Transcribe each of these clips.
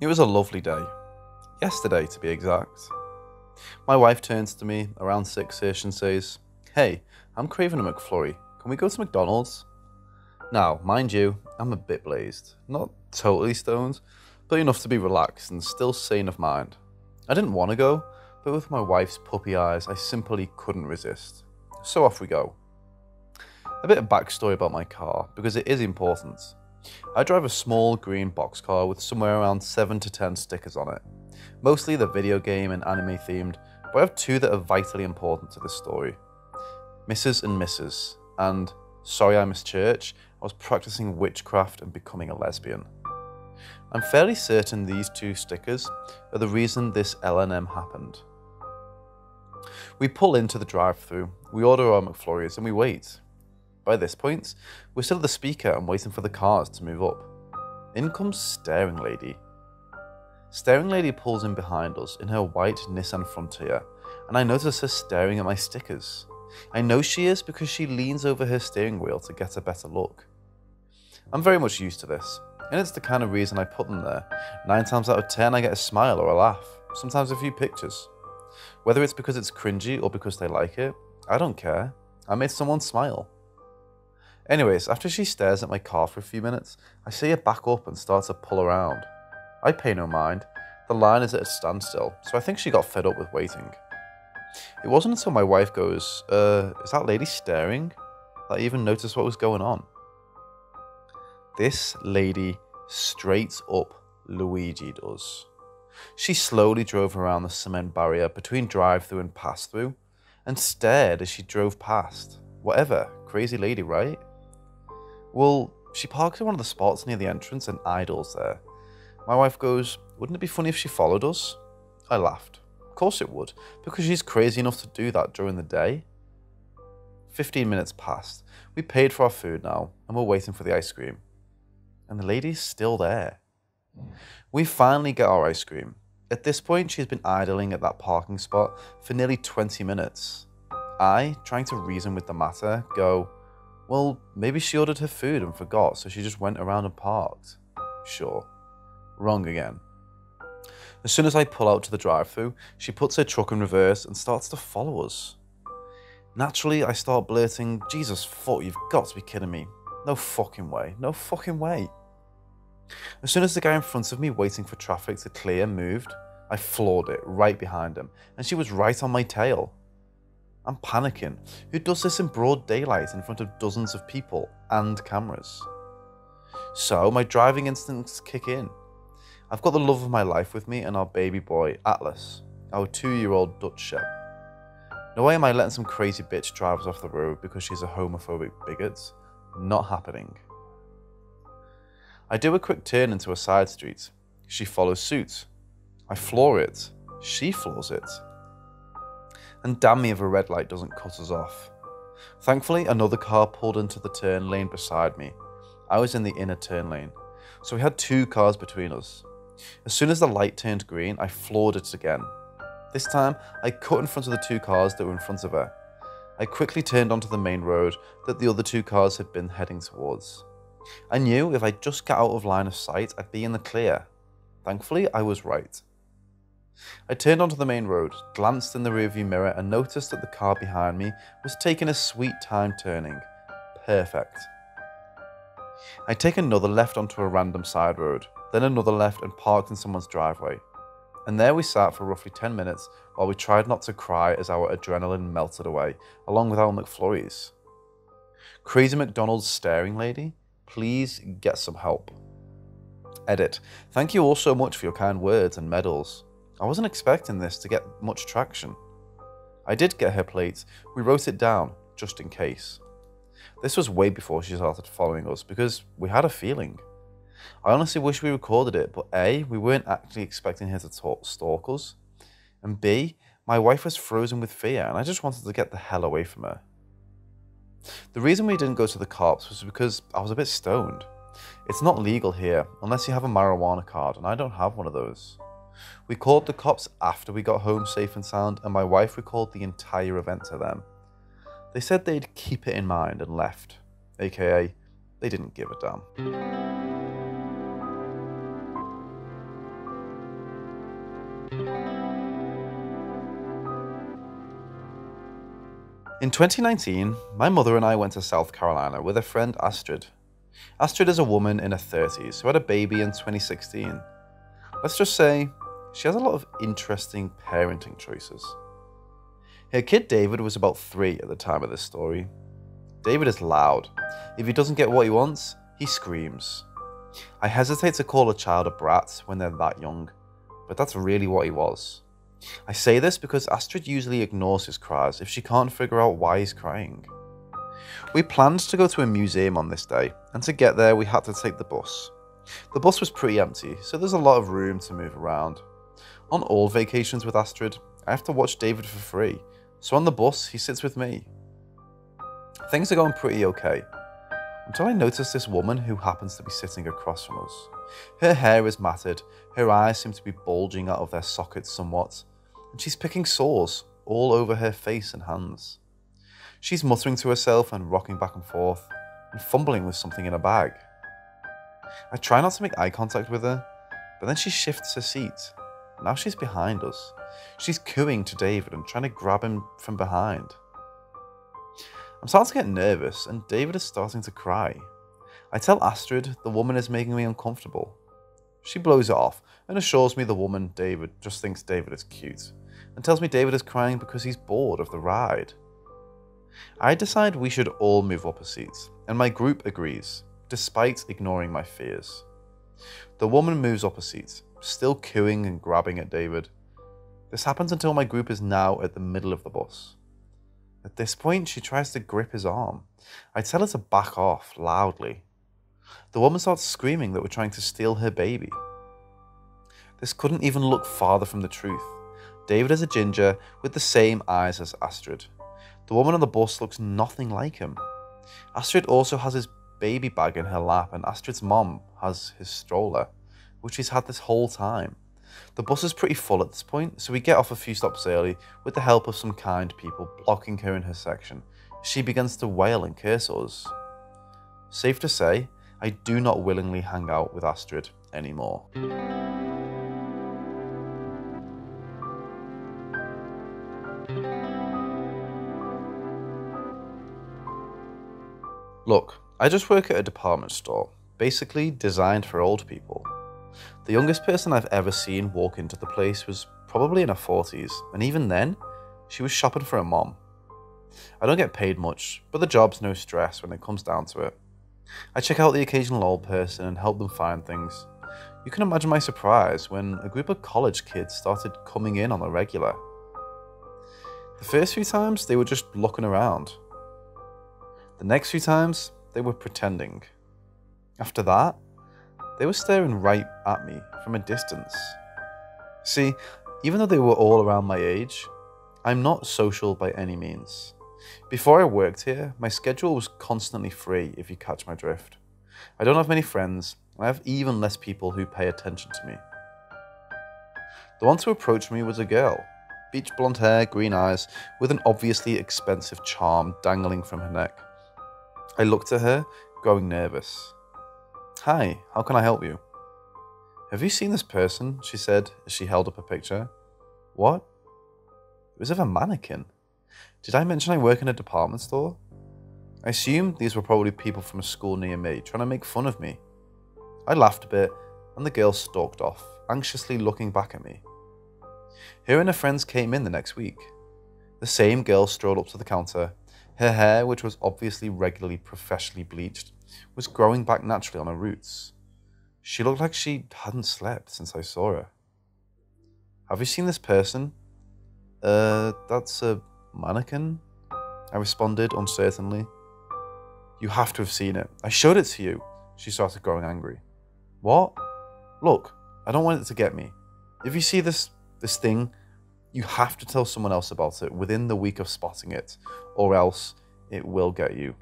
It was a lovely day. Yesterday, to be exact. My wife turns to me around 6ish and says, "Hey, I'm craving a McFlurry. Can we go to McDonald's?" Now, mind you, I'm a bit blazed. Not totally stoned, but enough to be relaxed and still sane of mind. I didn't want to go, but with my wife's puppy eyes, I simply couldn't resist. So off we go. A bit of backstory about my car, because it is important. I drive a small green boxcar with somewhere around 7 to 10 stickers on it. Mostly they're video game and anime themed, but I have two that are vitally important to this story. Mrs. and Mrs. and Sorry I Missed Church, I was practicing witchcraft and becoming a lesbian. I'm fairly certain these two stickers are the reason this LNM happened. We pull into the drive-thru, we order our McFlurries and we wait. By this point, we're still at the speaker and waiting for the cars to move up. In comes Staring Lady. Staring Lady pulls in behind us in her white Nissan Frontier, and I notice her staring at my stickers. I know she is because she leans over her steering wheel to get a better look. I'm very much used to this, and it's the kind of reason I put them there. 9 times out of 10 I get a smile or a laugh, sometimes a few pictures. Whether it's because it's cringy or because they like it, I don't care. I made someone smile. Anyways, after she stares at my car for a few minutes, I see her back up and start to pull around. I pay no mind. The line is at a standstill, so I think she got fed up with waiting. It wasn't until my wife goes, is that lady staring?" that I even noticed what was going on. This lady straight up Luigi does. She slowly drove around the cement barrier between drive-thru and pass-through and stared as she drove past. Whatever, crazy lady, right? Well, she parks in one of the spots near the entrance and idles there. My wife goes, "Wouldn't it be funny if she followed us?" I laughed. Of course it would, because she's crazy enough to do that during the day. 15 minutes passed. We paid for our food now, and we're waiting for the ice cream. And the lady's still there. We finally get our ice cream. At this point, she's been idling at that parking spot for nearly 20 minutes. I, trying to reason with the matter, go, well, maybe she ordered her food and forgot, so she just went around and parked. Sure. Wrong again. As soon as I pull out to the drive-thru, she puts her truck in reverse and starts to follow us. Naturally, I start blurting, "Jesus fuck, you've got to be kidding me. No fucking way, no fucking way." As soon as the guy in front of me waiting for traffic to clear moved, I floored it right behind him, and she was right on my tail. I'm panicking. Who does this in broad daylight in front of dozens of people and cameras? So my driving instincts kick in. I've got the love of my life with me and our baby boy, Atlas, our 2-year-old Dutch Shep. No way am I letting some crazy bitch drive us off the road because she's a homophobic bigot. Not happening. I do a quick turn into a side street. She follows suit. I floor it. She floors it. And damn me if a red light doesn't cut us off. Thankfully, another car pulled into the turn lane beside me. I was in the inner turn lane, so we had 2 cars between us. As soon as the light turned green, I floored it again. This time, I cut in front of the 2 cars that were in front of her. I quickly turned onto the main road that the other 2 cars had been heading towards. I knew if I just got out of line of sight, I'd be in the clear. Thankfully, I was right. I turned onto the main road, glanced in the rearview mirror and noticed that the car behind me was taking a sweet time turning. Perfect. I take another left onto a random side road, then another left and parked in someone's driveway. And there we sat for roughly 10 minutes while we tried not to cry as our adrenaline melted away, along with our McFlurries. Crazy McDonald's staring lady, please get some help. Edit. Thank you all so much for your kind words and medals. I wasn't expecting this to get much traction. I did get her plate. We wrote it down, just in case. This was way before she started following us because we had a feeling. I honestly wish we recorded it, but A, we weren't actually expecting her to stalk us, and B, my wife was frozen with fear and I just wanted to get the hell away from her. The reason we didn't go to the cops was because I was a bit stoned. It's not legal here unless you have a marijuana card, and I don't have one of those. We called the cops after we got home safe and sound, and my wife recalled the entire event to them. They said they'd keep it in mind and left, aka they didn't give a damn. In 2019, my mother and I went to South Carolina with her friend Astrid. Astrid is a woman in her 30s who had a baby in 2016. Let's just say, she has a lot of interesting parenting choices. Her kid David was about 3 at the time of this story. David is loud. If he doesn't get what he wants, he screams. I hesitate to call a child a brat when they're that young, but that's really what he was. I say this because Astrid usually ignores his cries if she can't figure out why he's crying. We planned to go to a museum on this day, and to get there we had to take the bus. The bus was pretty empty, so there's a lot of room to move around. On all vacations with Astrid, I have to watch David for free, so on the bus he sits with me. Things are going pretty okay, until I notice this woman who happens to be sitting across from us. Her hair is matted, her eyes seem to be bulging out of their sockets somewhat, and she's picking sores all over her face and hands. She's muttering to herself and rocking back and forth, and fumbling with something in a bag. I try not to make eye contact with her, but then she shifts her seat. Now she's behind us. She's cooing to David and trying to grab him from behind. I'm starting to get nervous, and David is starting to cry. I tell Astrid the woman is making me uncomfortable. She blows it off and assures me the woman, David, just thinks David is cute, and tells me David is crying because he's bored of the ride. I decide we should all move up a seat, and my group agrees, despite ignoring my fears. The woman moves up a seat, still cooing and grabbing at David. This happens until my group is now at the middle of the bus. At this point, she tries to grip his arm. I tell her to back off loudly. The woman starts screaming that we're trying to steal her baby. This couldn't even look farther from the truth. David is a ginger with the same eyes as Astrid. The woman on the bus looks nothing like him. Astrid also has his baby bag in her lap, and Astrid's mom has his stroller, which he's had this whole time. The bus is pretty full at this point, so we get off a few stops early with the help of some kind people blocking her in her section. She begins to wail and curse us. Safe to say, I do not willingly hang out with Astrid anymore. Look, I just work at a department store, basically designed for old people. The youngest person I've ever seen walk into the place was probably in her 40s, and even then, she was shopping for her mom. I don't get paid much, but the job's no stress when it comes down to it. I check out the occasional old person and help them find things. You can imagine my surprise when a group of college kids started coming in on the regular. The first few times, they were just looking around. The next few times, they were pretending. After that, they were staring right at me from a distance. See, even though they were all around my age, I'm not social by any means. Before I worked here, my schedule was constantly free, if you catch my drift. I don't have many friends, and I have even less people who pay attention to me. The one to approach me was a girl. Beach blonde hair, green eyes, with an obviously expensive charm dangling from her neck. I looked at her, growing nervous. "Hi, how can I help you?" "Have you seen this person?" she said as she held up a picture. "What?" "It was of a mannequin. Did I mention I work in a department store?" I assumed these were probably people from a school near me trying to make fun of me. I laughed a bit, and the girl stalked off, anxiously looking back at me. Her and her friends came in the next week. The same girl strolled up to the counter. Her hair, which was obviously regularly professionally bleached, was growing back naturally on her roots. She looked like she hadn't slept since I saw her. "Have you seen this person?" That's a mannequin," I responded uncertainly. "You have to have seen it. I showed it to you." She started growing angry. "What? Look, I don't want it to get me. If you see this thing, you have to tell someone else about it within the week of spotting it, or else it will get you."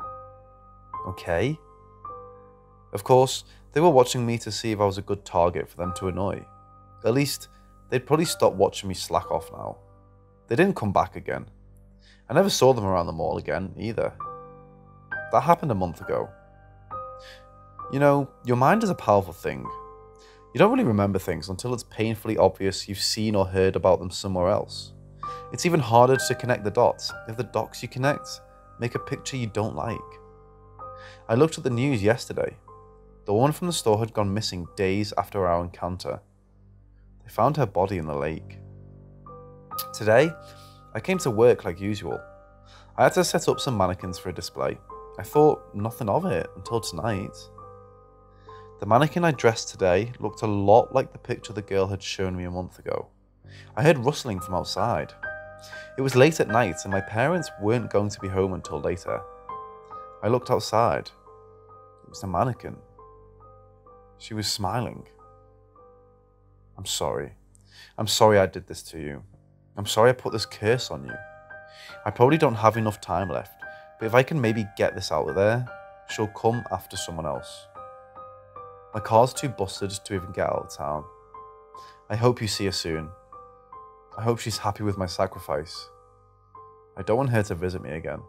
"Okay." Of course, they were watching me to see if I was a good target for them to annoy. At least, they'd probably stop watching me slack off now. They didn't come back again. I never saw them around the mall again, either. That happened a month ago. You know, your mind is a powerful thing. You don't really remember things until it's painfully obvious you've seen or heard about them somewhere else. It's even harder to connect the dots if the dots you connect make a picture you don't like. I looked at the news yesterday. The woman from the store had gone missing days after our encounter. They found her body in the lake. Today, I came to work like usual. I had to set up some mannequins for a display. I thought nothing of it until tonight. The mannequin I dressed today looked a lot like the picture the girl had shown me a month ago. I heard rustling from outside. It was late at night and my parents weren't going to be home until later. I looked outside. It was the mannequin. She was smiling. I'm sorry. I'm sorry I did this to you. I'm sorry I put this curse on you. I probably don't have enough time left, but if I can maybe get this out of there, she'll come after someone else. My car's too busted to even get out of town. I hope you see her soon. I hope she's happy with my sacrifice. I don't want her to visit me again.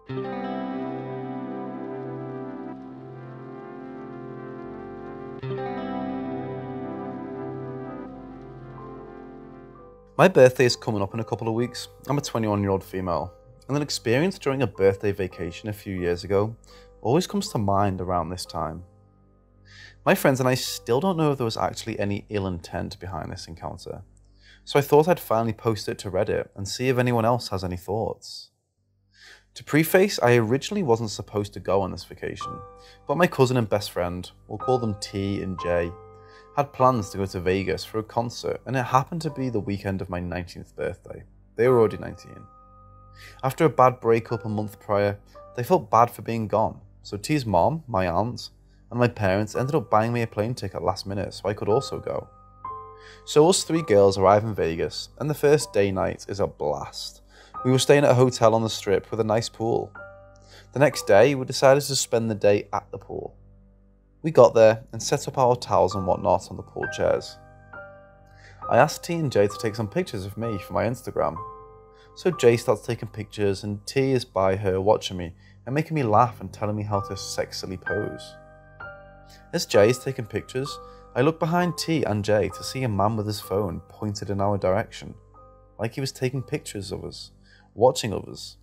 My birthday is coming up in a couple of weeks. I'm a 21-year-old female, and an experience during a birthday vacation a few years ago always comes to mind around this time. My friends and I still don't know if there was actually any ill intent behind this encounter, so I thought I'd finally post it to Reddit and see if anyone else has any thoughts. To preface, I originally wasn't supposed to go on this vacation, but my cousin and best friend, we'll call them T and J, had plans to go to Vegas for a concert, and it happened to be the weekend of my 19th birthday. They were already 19. After a bad breakup a month prior, they felt bad for being gone, so T's mom, my aunt, and my parents ended up buying me a plane ticket last minute so I could also go. So us three girls arrive in Vegas, and the first day night is a blast. We were staying at a hotel on the strip with a nice pool. The next day, we decided to spend the day at the pool. We got there and set up our towels and whatnot on the pool chairs. I asked T and J to take some pictures of me for my Instagram. So J starts taking pictures and T is by her watching me and making me laugh and telling me how to sexily pose. As J is taking pictures, I look behind T and J to see a man with his phone pointed in our direction, like he was taking pictures of us, watching us.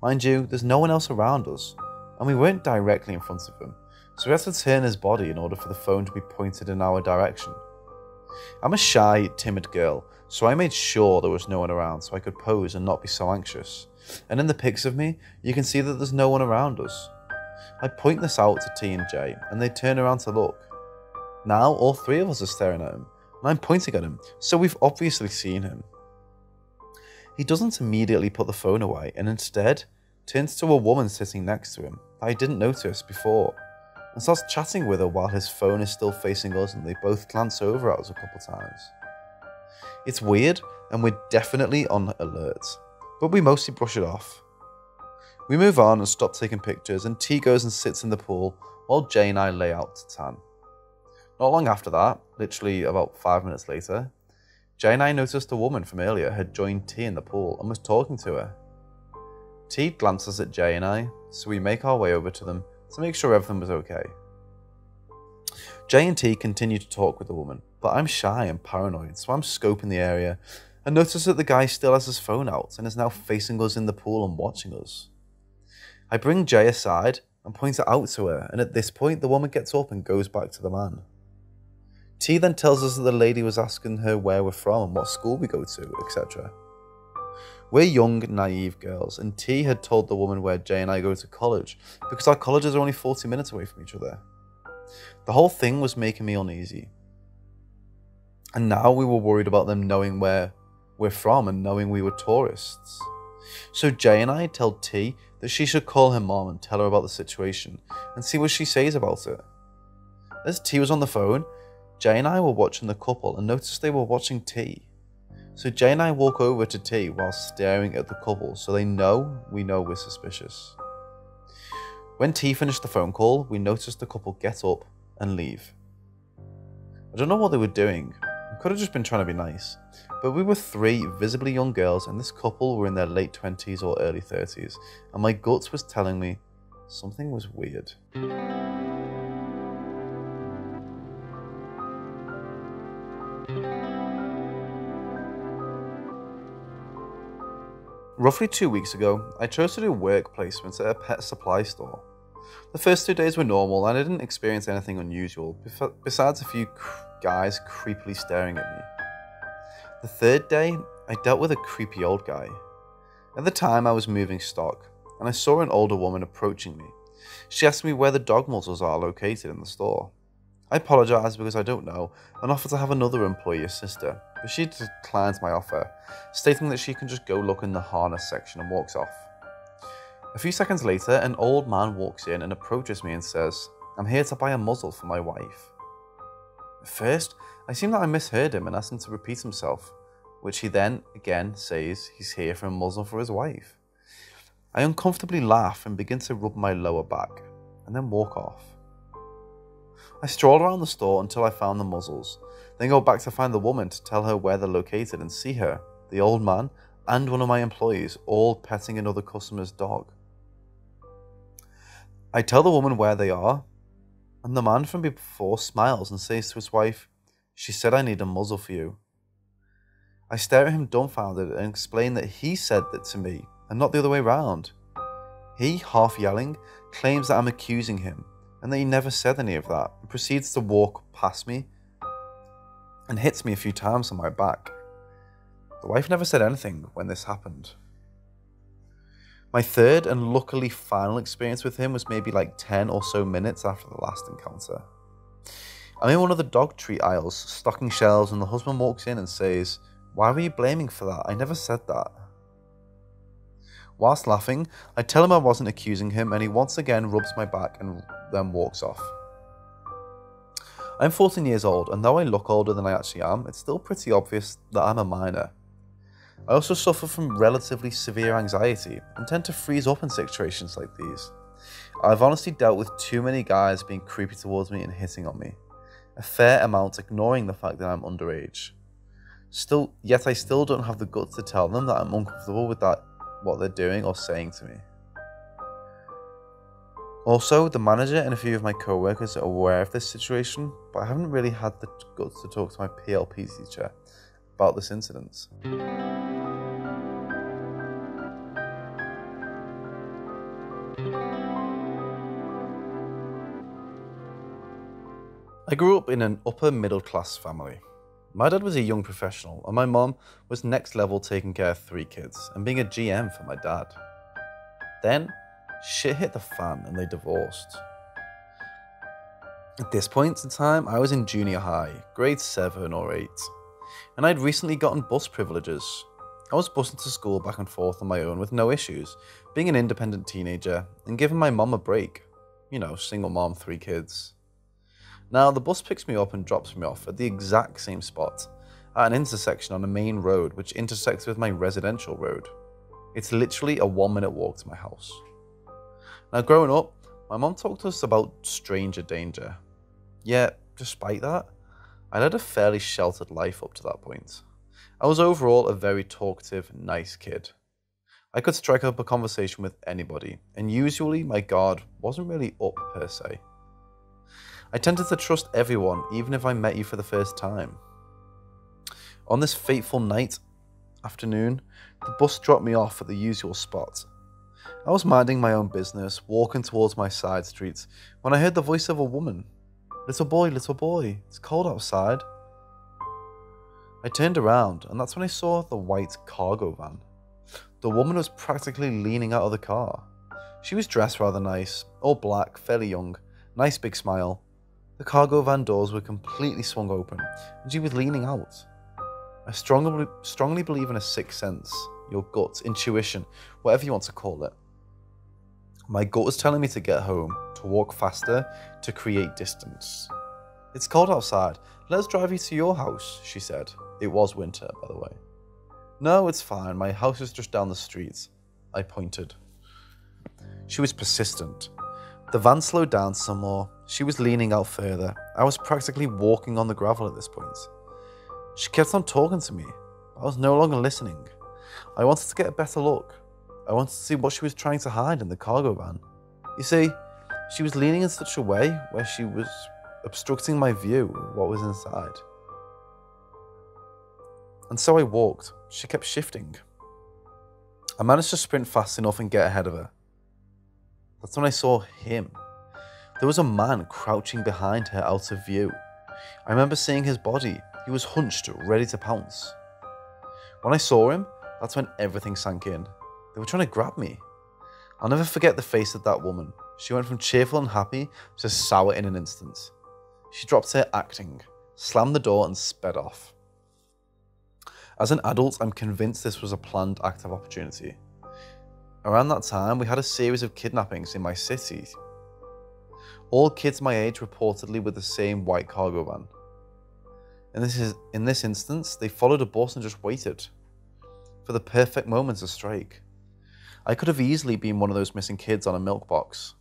Mind you, there's no one else around us, and we weren't directly in front of him, so we had to turn his body in order for the phone to be pointed in our direction. I'm a shy, timid girl, so I made sure there was no one around so I could pose and not be so anxious. And in the pics of me, you can see that there's no one around us. I point this out to T and J, and they turn around to look. Now all three of us are staring at him, and I'm pointing at him, so we've obviously seen him. He doesn't immediately put the phone away, and instead turns to a woman sitting next to him that I didn't notice before, and starts chatting with her while his phone is still facing us and they both glance over at us a couple times. It's weird, and we're definitely on alert, but we mostly brush it off. We move on and stop taking pictures, and T goes and sits in the pool while Jay and I lay out to tan. Not long after that, literally about 5 minutes later, Jay and I noticed a woman from earlier had joined T in the pool and was talking to her. T glances at Jay and I, so we make our way over to them to make sure everything was okay. Jay and T continue to talk with the woman, but I'm shy and paranoid, so I'm scoping the area and notice that the guy still has his phone out and is now facing us in the pool and watching us. I bring Jay aside and point it out to her, and at this point the woman gets up and goes back to the man. T then tells us that the lady was asking her where we're from and what school we go to, etc. We're young, naive girls, and T had told the woman where Jay and I go to college because our colleges are only 40 minutes away from each other. The whole thing was making me uneasy. And now we were worried about them knowing where we're from and knowing we were tourists. So Jay and I tell T that she should call her mom and tell her about the situation and see what she says about it. As T was on the phone, Jay and I were watching the couple and noticed they were watching T. So Jay and I walk over to T while staring at the couple so they know we know we're suspicious. When T finished the phone call, we noticed the couple get up and leave. I don't know what they were doing. It could have just been trying to be nice. But we were three visibly young girls and this couple were in their late 20s or early 30s, and my gut was telling me something was weird. Roughly 2 weeks ago, I chose to do work placements at a pet supply store. The first 2 days were normal and I didn't experience anything unusual, besides a few guys creepily staring at me. The third day, I dealt with a creepy old guy. At the time, I was moving stock, and I saw an older woman approaching me. She asked me where the dog muzzles are located in the store. I apologised because I don't know, and offered to have another employee assist her, but she declined my offer, stating that she can just go look in the harness section, and walks off. A few seconds later, an old man walks in and approaches me and says, "I'm here to buy a muzzle for my wife." At first, I assumed that I misheard him and asked him to repeat himself, which he then again says he's here for a muzzle for his wife. I uncomfortably laugh and begin to rub my lower back, and then walk off. I stroll around the store until I found the muzzles, then go back to find the woman to tell her where they're located and see her, the old man, and one of my employees all petting another customer's dog. I tell the woman where they are, and the man from before smiles and says to his wife, "She said I need a muzzle for you." I stare at him dumbfounded and explain that he said that to me and not the other way round. He, half yelling, claims that I'm accusing him and that he never said any of that, and proceeds to walk past me and hits me a few times on my back. The wife never said anything when this happened. My third and luckily final experience with him was maybe like 10 or so minutes after the last encounter. I'm in one of the dog treat aisles, stocking shelves, and the husband walks in and says, "Why were you blaming for that? I never said that." Whilst laughing, I tell him I wasn't accusing him, and he once again rubs my back and then walks off. I'm 14 years old, and though I look older than I actually am, it's still pretty obvious that I'm a minor. I also suffer from relatively severe anxiety and tend to freeze up in situations like these. I've honestly dealt with too many guys being creepy towards me and hitting on me, a fair amount ignoring the fact that I'm underage. Yet I still don't have the guts to tell them that I'm uncomfortable with what they're doing or saying to me. Also, the manager and a few of my co-workers are aware of this situation, but I haven't really had the guts to talk to my PLP teacher about this incident. I grew up in an upper middle class family. My dad was a young professional and my mom was next level taking care of 3 kids and being a GM for my dad. Then, shit hit the fan and they divorced. At this point in time, I was in junior high, grade 7 or 8, and I'd recently gotten bus privileges. I was busing to school back and forth on my own with no issues, being an independent teenager and giving my mom a break. You know, single mom, 3 kids. Now, the bus picks me up and drops me off at the exact same spot, at an intersection on a main road which intersects with my residential road. It's literally a 1-minute walk to my house. Now, growing up, my mom talked to us about stranger danger. Yet, despite that, I led a fairly sheltered life up to that point. I was overall a very talkative, nice kid. I could strike up a conversation with anybody, and usually my guard wasn't really up per se. I tended to trust everyone, even if I met you for the first time. On this fateful afternoon, the bus dropped me off at the usual spot. I was minding my own business, walking towards my side streets, when I heard the voice of a woman. Little boy, it's cold outside." I turned around, and that's when I saw the white cargo van. The woman was practically leaning out of the car. She was dressed rather nice, all black, fairly young, nice big smile. The cargo van doors were completely swung open, and she was leaning out. I strongly believe in a sixth sense, your gut, intuition, whatever you want to call it. My gut was telling me to get home, to walk faster, to create distance. "It's cold outside, let's drive you to your house," she said. It was winter, by the way. "No, it's fine, my house is just down the street," I pointed. She was persistent. The van slowed down some more. She was leaning out further. I was practically walking on the gravel at this point. She kept on talking to me. I was no longer listening. I wanted to get a better look. I wanted to see what she was trying to hide in the cargo van. You see, she was leaning in such a way where she was obstructing my view of what was inside. And so I walked. She kept shifting. I managed to sprint fast enough and get ahead of her. That's when I saw him. There was a man crouching behind her out of view. I remember seeing his body. He was hunched, ready to pounce. When I saw him, that's when everything sank in. They were trying to grab me. I'll never forget the face of that woman. She went from cheerful and happy to sour in an instant. She dropped her acting, slammed the door and sped off. As an adult, I'm convinced this was a planned act of opportunity. Around that time, we had a series of kidnappings in my city. All kids my age reportedly with the same white cargo van. In this instance, they followed a bus and just waited for the perfect moment to strike. I could have easily been one of those missing kids on a milk box.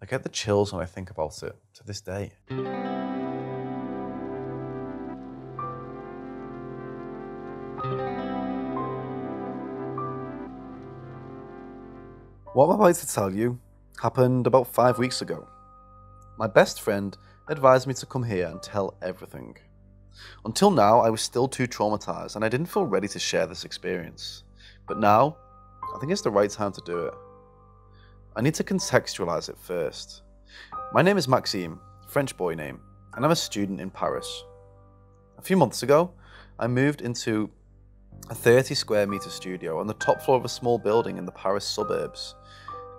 I get the chills when I think about it to this day. What I'm about to tell you happened about 5 weeks ago. My best friend advised me to come here and tell everything. Until now, I was still too traumatized and I didn't feel ready to share this experience. But now, I think it's the right time to do it. I need to contextualize it first. My name is Maxime, French boy name, and I'm a student in Paris. A few months ago, I moved into a 30 square meter studio on the top floor of a small building in the Paris suburbs.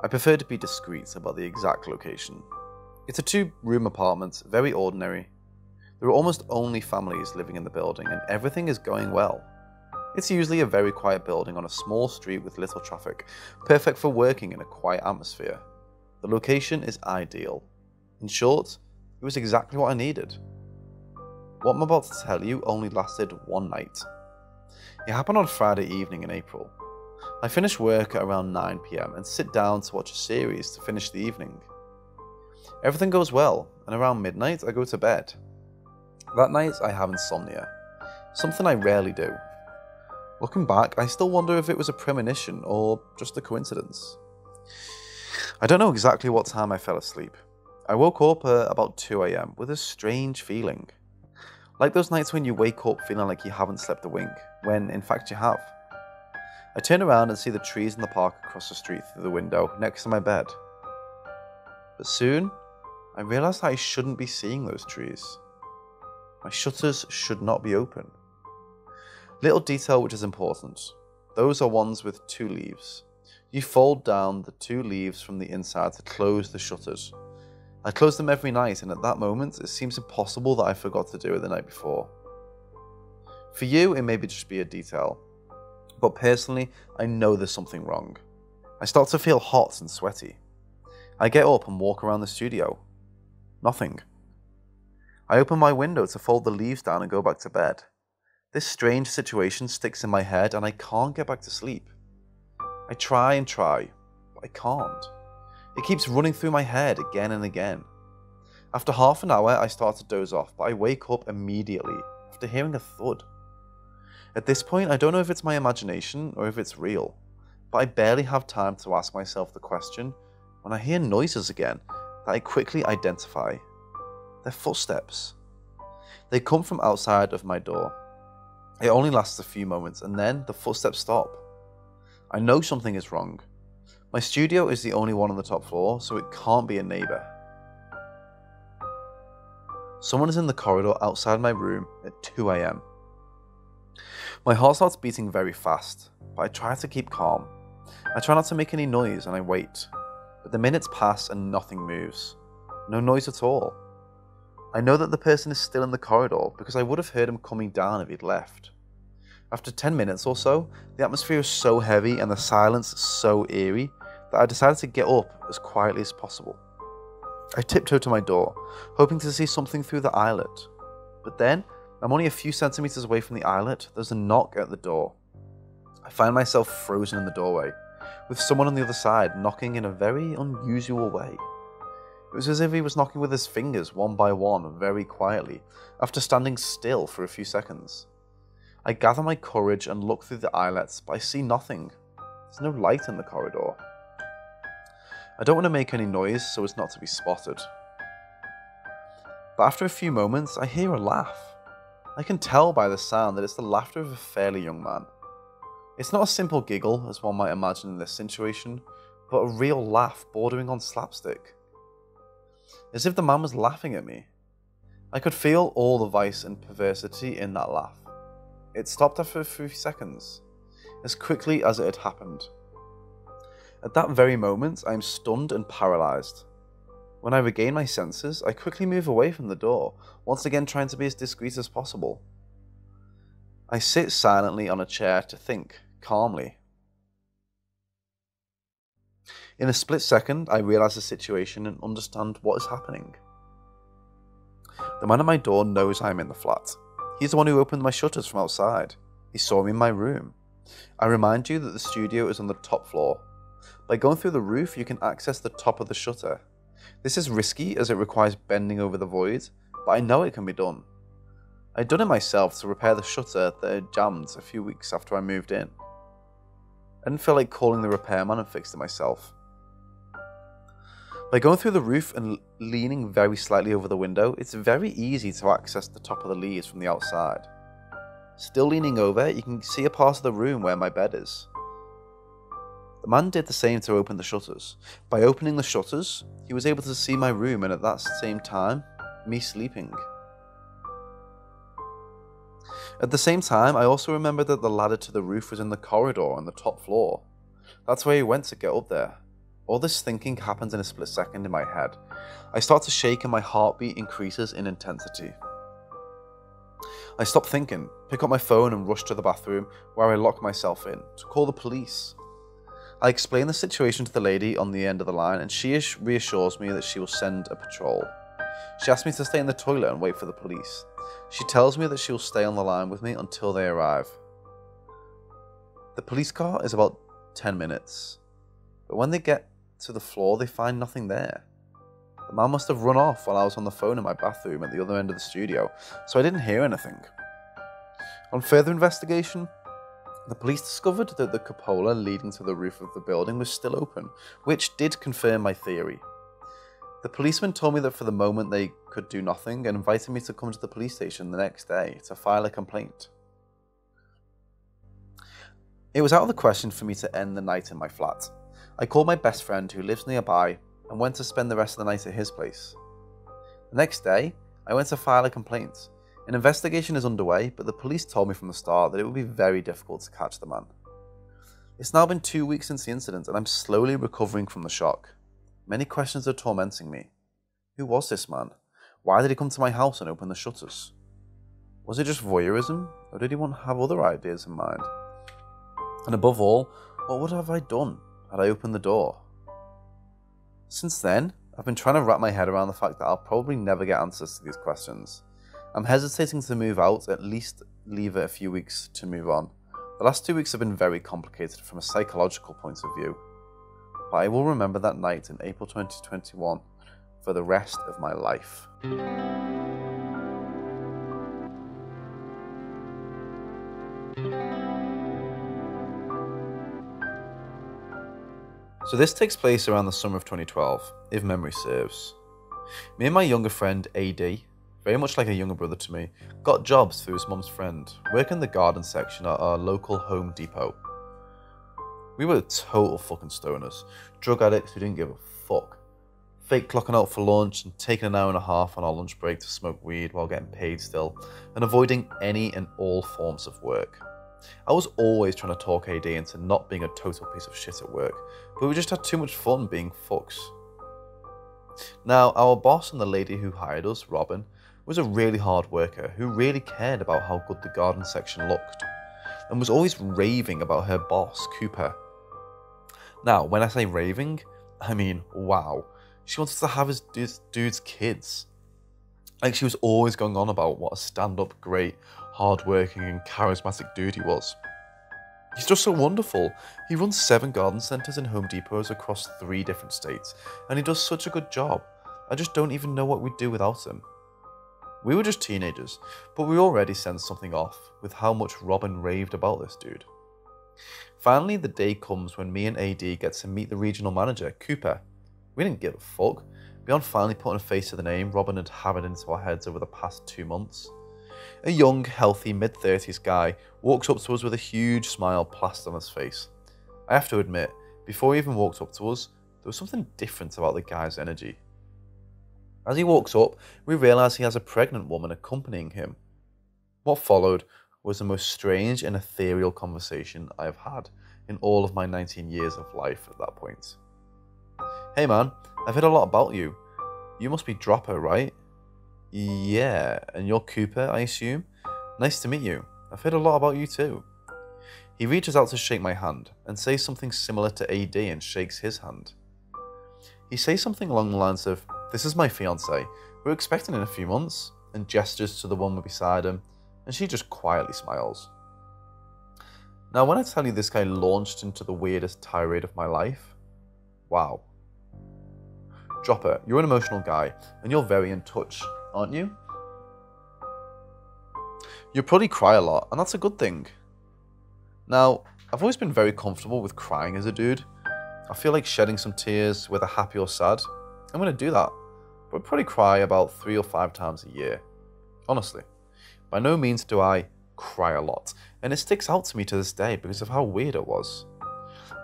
I prefer to be discreet about the exact location. It's a 2-room apartment, very ordinary. There are almost only families living in the building and everything is going well. It's usually a very quiet building on a small street with little traffic, perfect for working in a quiet atmosphere. The location is ideal. In short, it was exactly what I needed. What I'm about to tell you only lasted one night. It happened on Friday evening in April. I finish work at around 9 PM and sit down to watch a series to finish the evening. Everything goes well, and around midnight I go to bed. That night I have insomnia, something I rarely do. Looking back, I still wonder if it was a premonition or just a coincidence. I don't know exactly what time I fell asleep. I woke up at about 2 AM with a strange feeling. Like those nights when you wake up feeling like you haven't slept a wink, when in fact you have. I turn around and see the trees in the park across the street through the window next to my bed. But soon, I realised that I shouldn't be seeing those trees. My shutters should not be open. Little detail which is important. Those are ones with 2 leaves. You fold down the 2 leaves from the inside to close the shutters. I close them every night and at that moment it seems impossible that I forgot to do it the night before. For you, it may just be a detail. But personally, I know there's something wrong. I start to feel hot and sweaty. I get up and walk around the studio. Nothing. I open my window to fold the leaves down and go back to bed. This strange situation sticks in my head and I can't get back to sleep. I try and try, but I can't. It keeps running through my head again and again. After half an hour, I start to doze off, but I wake up immediately after hearing a thud. At this point, I don't know if it's my imagination or if it's real, but I barely have time to ask myself the question when I hear noises again that I quickly identify. They're footsteps. They come from outside of my door. It only lasts a few moments and then the footsteps stop. I know something is wrong. My studio is the only one on the top floor, so it can't be a neighbour. Someone is in the corridor outside my room at 2 AM. My heart starts beating very fast, but I try to keep calm. I try not to make any noise and I wait. But the minutes pass and nothing moves. No noise at all. I know that the person is still in the corridor because I would have heard him coming down if he'd left. After 10 minutes or so, the atmosphere is so heavy and the silence so eerie that I decided to get up as quietly as possible. I tiptoe to my door, hoping to see something through the eyelet. But then, I'm only a few centimeters away from the eyelet, there's a knock at the door. I find myself frozen in the doorway, with someone on the other side knocking in a very unusual way. It was as if he was knocking with his fingers one by one, very quietly, after standing still for a few seconds. I gather my courage and look through the eyelets, but I see nothing. There's no light in the corridor. I don't want to make any noise so as not to be spotted. But after a few moments, I hear a laugh. I can tell by the sound that it's the laughter of a fairly young man. It's not a simple giggle, as one might imagine in this situation, but a real laugh bordering on slapstick. As if the man was laughing at me. I could feel all the vice and perversity in that laugh. It stopped after a few seconds, as quickly as it had happened. At that very moment, I am stunned and paralysed. When I regain my senses, I quickly move away from the door, once again trying to be as discreet as possible. I sit silently on a chair to think, calmly. In a split second, I realise the situation and understand what is happening. The man at my door knows I am in the flat. He's the one who opened my shutters from outside. He saw me in my room. I remind you that the studio is on the top floor. By going through the roof, you can access the top of the shutter. This is risky as it requires bending over the void, but I know it can be done. I'd done it myself to repair the shutter that had jammed a few weeks after I moved in. I didn't feel like calling the repairman and fixed it myself. By going through the roof and leaning very slightly over the window, it's very easy to access the top of the leads from the outside. Still leaning over, you can see a part of the room where my bed is. The man did the same to open the shutters. By opening the shutters, he was able to see my room and at that same time, me sleeping. At the same time, I also remembered that the ladder to the roof was in the corridor on the top floor. That's where he went to get up there. All this thinking happens in a split second in my head. I start to shake and my heartbeat increases in intensity. I stop thinking, pick up my phone and rush to the bathroom where I lock myself in to call the police. I explain the situation to the lady on the end of the line and she reassures me that she will send a patrol. She asks me to stay in the toilet and wait for the police. She tells me that she will stay on the line with me until they arrive. The police car is about 10 minutes, but when they get to the floor they find nothing there. The man must have run off while I was on the phone in my bathroom at the other end of the studio, so I didn't hear anything. On further investigation, the police discovered that the cupola leading to the roof of the building was still open, which did confirm my theory. The policeman told me that for the moment they could do nothing and invited me to come to the police station the next day to file a complaint. It was out of the question for me to end the night in my flat. I called my best friend who lives nearby and went to spend the rest of the night at his place. The next day, I went to file a complaint. An investigation is underway, but the police told me from the start that it would be very difficult to catch the man. It's now been 2 weeks since the incident and I'm slowly recovering from the shock. Many questions are tormenting me. Who was this man? Why did he come to my house and open the shutters? Was it just voyeurism, or did he have other ideas in mind? And above all, what would have I done had I opened the door? Since then, I've been trying to wrap my head around the fact that I'll probably never get answers to these questions. I'm hesitating to move out, at least leave it a few weeks to move on. The last 2 weeks have been very complicated from a psychological point of view. But I will remember that night in April 2021 for the rest of my life. So this takes place around the summer of 2012, if memory serves. Me and my younger friend AD, very much like a younger brother to me, got jobs through his mum's friend, working in the garden section at our local Home Depot. We were total fucking stoners, drug addicts who didn't give a fuck. Fake clocking out for lunch and taking an hour and a half on our lunch break to smoke weed while getting paid still, and avoiding any and all forms of work. I was always trying to talk AD into not being a total piece of shit at work, but we just had too much fun being fucks. Now, our boss and the lady who hired us, Robin, was a really hard worker who really cared about how good the garden section looked, and was always raving about her boss, Cooper. Now, when I say raving, I mean wow. She wanted to have this dude's kids. Like, she was always going on about what a stand-up, great, hard-working and charismatic dude he was. He's just so wonderful. He runs 7 garden centres and Home Depots across 3 different states, and he does such a good job. I just don't even know what we'd do without him. We were just teenagers, but we already sensed something off with how much Robin raved about this dude. Finally, the day comes when me and AD get to meet the regional manager, Cooper. We didn't give a fuck. Beyond finally putting a face to the name Robin had hammered into our heads over the past 2 months. A young, healthy, mid-30s guy walks up to us with a huge smile plastered on his face. I have to admit, before he even walked up to us, there was something different about the guy's energy. As he walks up, we realise he has a pregnant woman accompanying him. What followed was the most strange and ethereal conversation I have had in all of my 19 years of life at that point. "Hey man, I've heard a lot about you. You must be Dropper, right?" "Yeah, and you're Cooper, I assume? Nice to meet you. I've heard a lot about you too." He reaches out to shake my hand and says something similar to AD and shakes his hand. He says something along the lines of, "This is my fiancée. We're expecting in a few months," and gestures to the woman beside him, and she just quietly smiles. Now, when I tell you this guy launched into the weirdest tirade of my life, wow. Dropper, you're an emotional guy, and you're very in touch, aren't you? You probably cry a lot, and that's a good thing. Now, I've always been very comfortable with crying as a dude. I feel like shedding some tears, whether happy or sad. I'm going to do that, but I probably cry about 3 or 5 times a year. Honestly, by no means do I cry a lot, and it sticks out to me to this day because of how weird it was.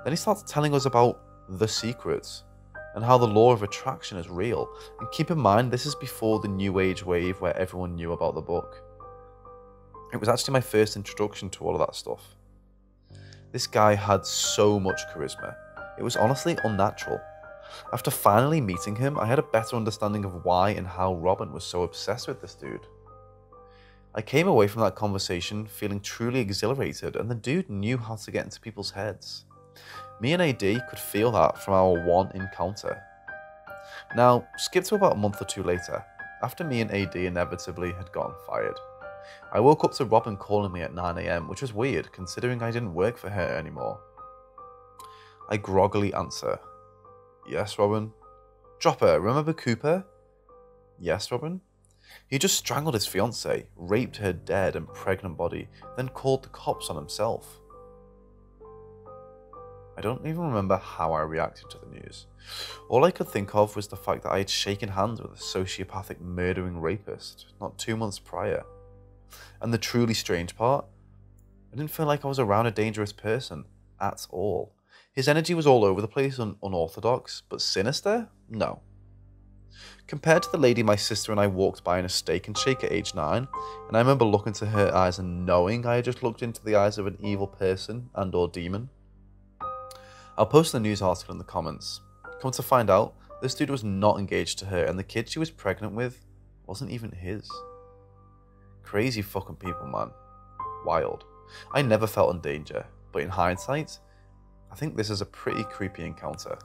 Then he starts telling us about the secrets and how the law of attraction is real. And keep in mind, this is before the new age wave where everyone knew about the book. It was actually my first introduction to all of that stuff. This guy had so much charisma. It was honestly unnatural. After finally meeting him, I had a better understanding of why and how Robin was so obsessed with this dude. I came away from that conversation feeling truly exhilarated, and the dude knew how to get into people's heads. Me and AD could feel that from our one encounter. Now, skip to about a month or 2 later, after me and AD inevitably had gotten fired. I woke up to Robin calling me at 9 AM, which was weird considering I didn't work for her anymore. I groggily answer, "Yes, Robin." "Dropper, remember Cooper?" "Yes, Robin." He just strangled his fiancée, raped her dead and pregnant body, then called the cops on himself. I don't even remember how I reacted to the news. All I could think of was the fact that I had shaken hands with a sociopathic murdering rapist not 2 months prior. And the truly strange part, I didn't feel like I was around a dangerous person at all. His energy was all over the place and unorthodox, but sinister? No. Compared to the lady my sister and I walked by in a Steak and Shake at age 9, and I remember looking to her eyes and knowing I had just looked into the eyes of an evil person and or demon. I'll post the news article in the comments. Come to find out, this dude was not engaged to her, and the kid she was pregnant with wasn't even his. Crazy fucking people, man. Wild. I never felt in danger, but in hindsight, I think this is a pretty creepy encounter.